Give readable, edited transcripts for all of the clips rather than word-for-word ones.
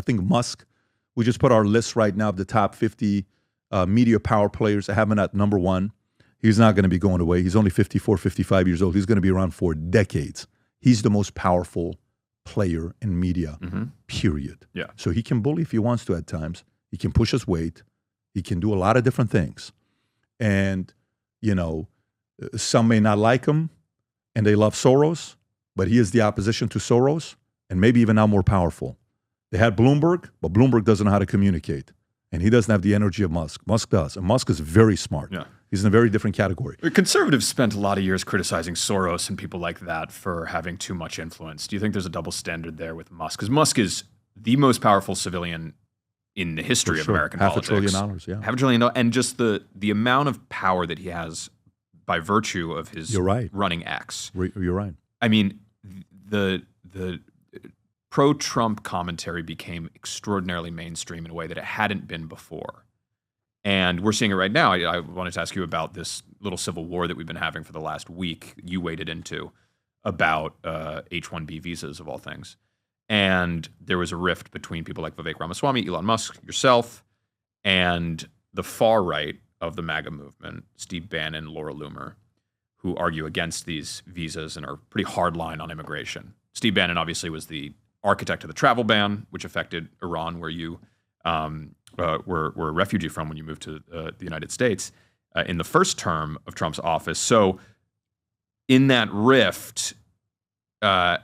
I think Musk, we just put our list right now of the top 50 media power players. I have him at number one. He's not going to be going away. He's only 54, 55 years old. He's going to be around for decades. He's the most powerful player in media, period. Yeah. So he can bully if he wants to at times. He can push his weight. He can do a lot of different things. And, you know, some may not like him and they love Soros, but he is the opposition to Soros and maybe even now more powerful. They had Bloomberg, but Bloomberg doesn't know how to communicate. And he doesn't have the energy of Musk. Musk does. And Musk is very smart. Yeah. He's in a very different category. Conservatives spent a lot of years criticizing Soros and people like that for having too much influence. Do you think there's a double standard there with Musk? Because Musk is the most powerful civilian in the history of American politics. $500 billion, yeah. $500 billion, and just the amount of power that he has by virtue of his running X. You're right. I mean, the pro-Trump commentary became extraordinarily mainstream in a way that it hadn't been before. And we're seeing it right now. I wanted to ask you about this little civil war that we've been having for the last week. You waded into about H-1B visas, of all things. And there was a rift between people like Vivek Ramaswamy, Elon Musk, yourself, and the far right of the MAGA movement, Steve Bannon, Laura Loomer, who argue against these visas and are pretty hardline on immigration. Steve Bannon obviously was the architect of the travel ban, which affected Iran, where you were a refugee from when you moved to the United States in the first term of Trump's office. So in that rift, what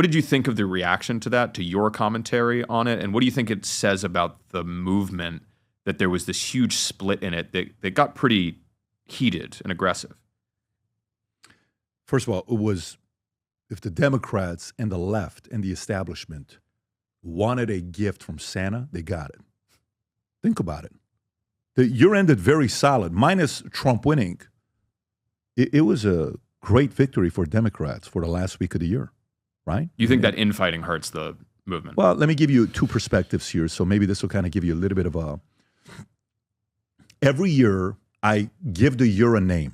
did you think of the reaction to that, to your commentary on it? And what do you think it says about the movement that there was this huge split in it that got pretty heated and aggressive? First of all, it was, if the Democrats and the left and the establishment wanted a gift from Santa, they got it. Think about it. The year ended very solid, minus Trump winning. It was a great victory for Democrats for the last week of the year, right? You think that infighting hurts the movement? Well, let me give you two perspectives here. So maybe this will kind of give you a little bit of a... Every year, I give the year a name.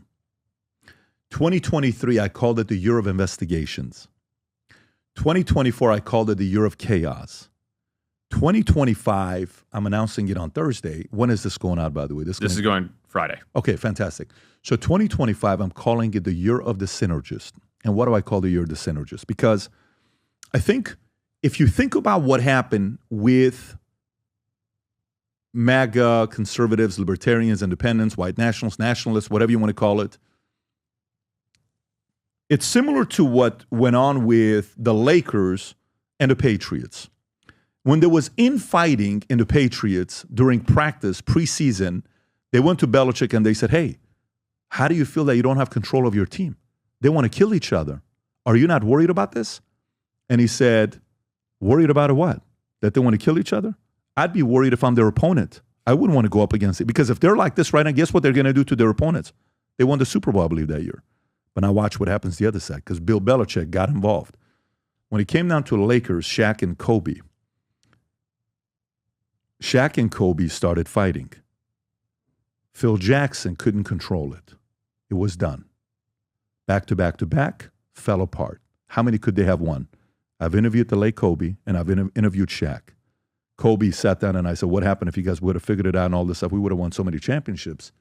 2023, I called it the year of investigations. 2024, I called it the year of chaos. 2025, I'm announcing it on Thursday. When is this going out, by the way? This is going Friday. Okay, fantastic. So 2025, I'm calling it the year of the synergist. And what do I call the year of the synergist? Because I think if you think about what happened with MAGA, conservatives, libertarians, independents, white nationalists, whatever you want to call it, it's similar to what went on with the Lakers and the Patriots. When there was infighting in the Patriots during practice, preseason, they went to Belichick and they said, hey, how do you feel that you don't have control of your team? They want to kill each other. Are you not worried about this? And he said, worried about what? That they want to kill each other? I'd be worried if I'm their opponent. I wouldn't want to go up against it. Because if they're like this right now, guess what they're going to do to their opponents? They won the Super Bowl, I believe, that year. But now watch what happens the other side, because Bill Belichick got involved. When it came down to the Lakers, Shaq and Kobe started fighting. Phil Jackson couldn't control it. It was done. Back to back to back, fell apart. How many could they have won? I've interviewed the late Kobe, and I've interviewed Shaq. Kobe sat down and I said, what happened if you guys would have figured it out and all this stuff? We would have won so many championships.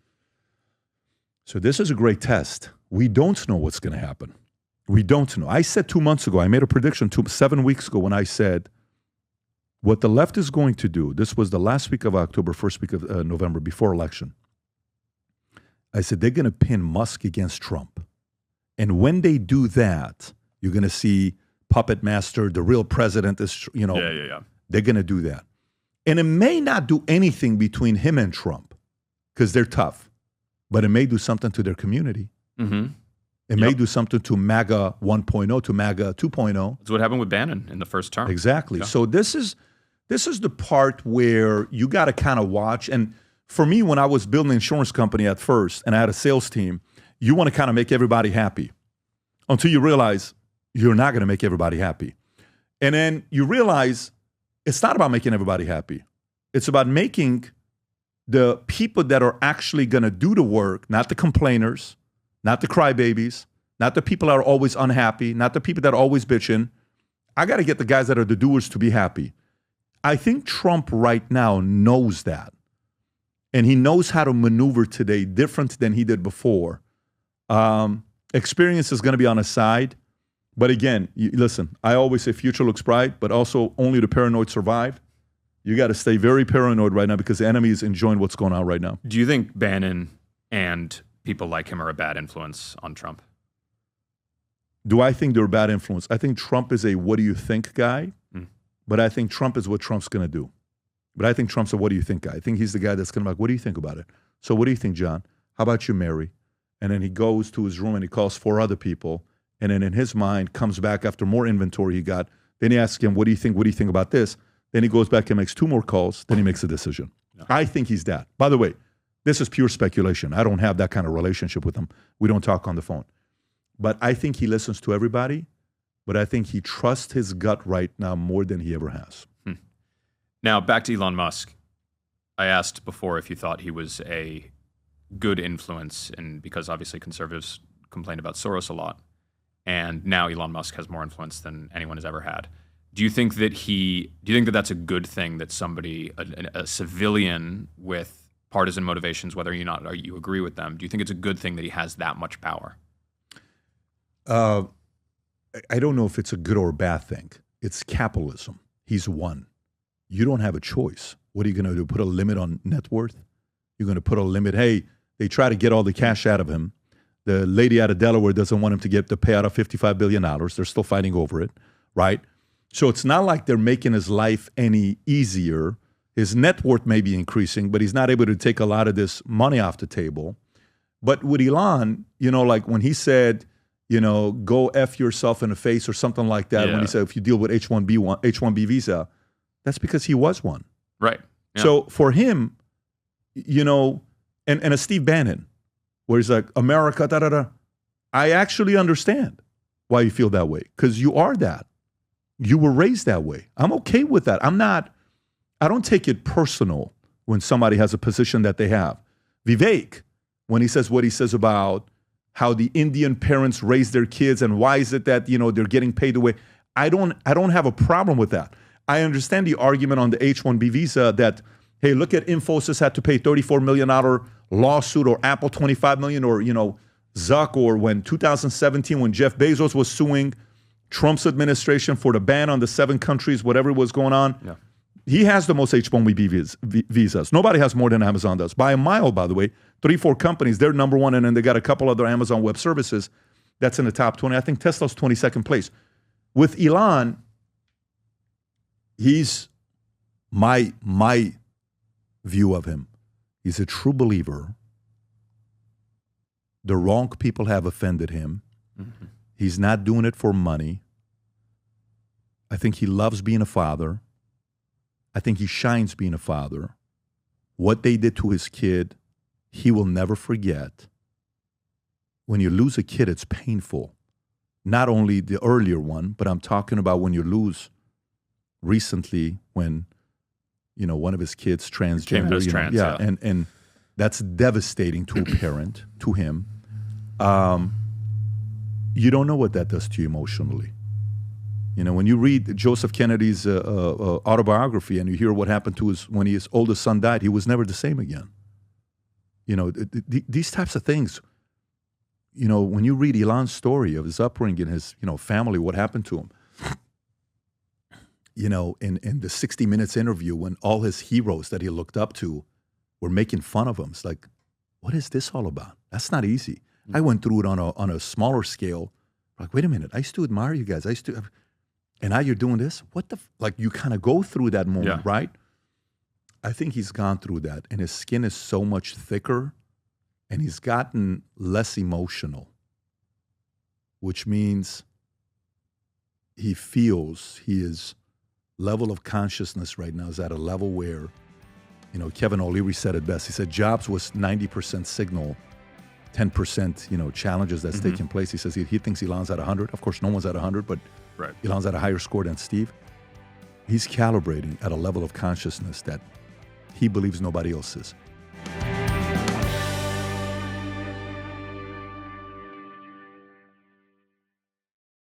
So this is a great test. We don't know what's going to happen. We don't know. I said 2 months ago, I made a prediction 7 weeks ago when I said, what the left is going to do, this was the last week of October, first week of November, before election. I said, they're going to pin Musk against Trump. And when they do that, you're going to see puppet master, the real president is, they're going to do that. And it may not do anything between him and Trump because they're tough, but it may do something to their community. Mm-hmm. It may do something to MAGA 1.0, to MAGA 2.0. That's what happened with Bannon in the first term. Exactly. Yeah. So this is the part where you got to kind of watch. And for me, when I was building an insurance company at first and I had a sales team, you want to kind of make everybody happy until you realize you're not going to make everybody happy. And then you realize it's not about making everybody happy. It's about making the people that are actually going to do the work, not the complainers, not the crybabies, not the people that are always unhappy, not the people that are always bitching. I got to get the guys that are the doers to be happy. I think Trump right now knows that. And he knows how to maneuver today different than he did before. Experience is going to be on his side. But again, listen, I always say future looks bright, but also only the paranoid survive. You got to stay very paranoid right now because the enemy is enjoying what's going on right now. Do you think Bannon and people like him are a bad influence on Trump? Do I think they're a bad influence? I think Trump is a what do you think guy, but I think Trump is what Trump's going to do. But I think Trump's a what do you think guy. I think he's the guy that's going to be like, what do you think about it? So what do you think, John? How about you, Mary? And then he goes to his room and he calls 4 other people. And then in his mind comes back after more inventory he got. Then he asks him, what do you think? What do you think about this? Then he goes back and makes 2 more calls. Then he makes a decision. No. I think he's that. By the way, this is pure speculation. I don't have that kind of relationship with him. We don't talk on the phone. But I think he listens to everybody. But I think he trusts his gut right now more than he ever has. Now, back to Elon Musk. I asked before if you thought he was a good influence, and because obviously conservatives complain about Soros a lot. And now Elon Musk has more influence than anyone has ever had. Do you think that that's a good thing that somebody, a civilian with partisan motivations, whether or not you agree with them, do you think it's a good thing that he has that much power? I don't know if it's a good or a bad thing. It's capitalism. He's won. You don't have a choice. What are you going to do? Put a limit on net worth? You're going to put a limit. Hey, they try to get all the cash out of him. The lady out of Delaware doesn't want him to get the payout of $55 billion. They're still fighting over it, right? So it's not like they're making his life any easier. His net worth may be increasing, but he's not able to take a lot of this money off the table. But with Elon, like when he said, go F yourself in the face or something like that, when he said, if you deal with H-1B visa, that's because he was one. Right. Yeah. So for him, and a Steve Bannon, where he's like, America, da-da-da. I actually understand why you feel that way, because you are that. You were raised that way. I'm okay with that. I don't take it personal when somebody has a position that they have. Vivek, when he says what he says about how the Indian parents raise their kids and why is it that, they're getting paid away, I don't have a problem with that. I understand the argument on the H-1B visa that, hey, look at Infosys had to pay $34 million lawsuit, or Apple $25 million, or, Zuck, or when 2017, when Jeff Bezos was suing Trump's administration for the ban on the 7 countries, whatever was going on. Yeah. He has the most H-1B visas. Nobody has more than Amazon does. By a mile, by the way. 3-4 companies, they're number one, and then they got a couple other Amazon Web Services that's in the top 20. I think Tesla's 22nd place. With Elon, he's my view of him. He's a true believer. The wrong people have offended him. Mm-hmm. He's not doing it for money. I think he loves being a father. I think he shines being a father. What they did to his kid, he will never forget. When you lose a kid, it's painful. Not only the earlier one, but I'm talking about when you lose recently when, one of his kids transgender. Trans, yeah. And that's devastating to a parent, to him. You don't know what that does to you emotionally. When you read Joseph Kennedy's autobiography and you hear what happened to when his oldest son died, he was never the same again. These types of things, when you read Elon's story of his upbringing, his, family, what happened to him, in the 60 Minutes interview when all his heroes that he looked up to were making fun of him. It's like, what is this all about? That's not easy. I went through it on a smaller scale. Like, wait a minute, I used to admire you guys. And now you're doing this? What the, you kind of go through that moment, right? I think he's gone through that, and his skin is so much thicker, and he's gotten less emotional, which means he feels his level of consciousness right now is at a level where, Kevin O'Leary said it best. He said Jobs was 90% signal, 10%, challenges that's taking place. He says he thinks Elon's at 100. Of course, no one's at 100, but right. Elon's at a higher score than Steve. He's calibrating at a level of consciousness that he believes nobody else is.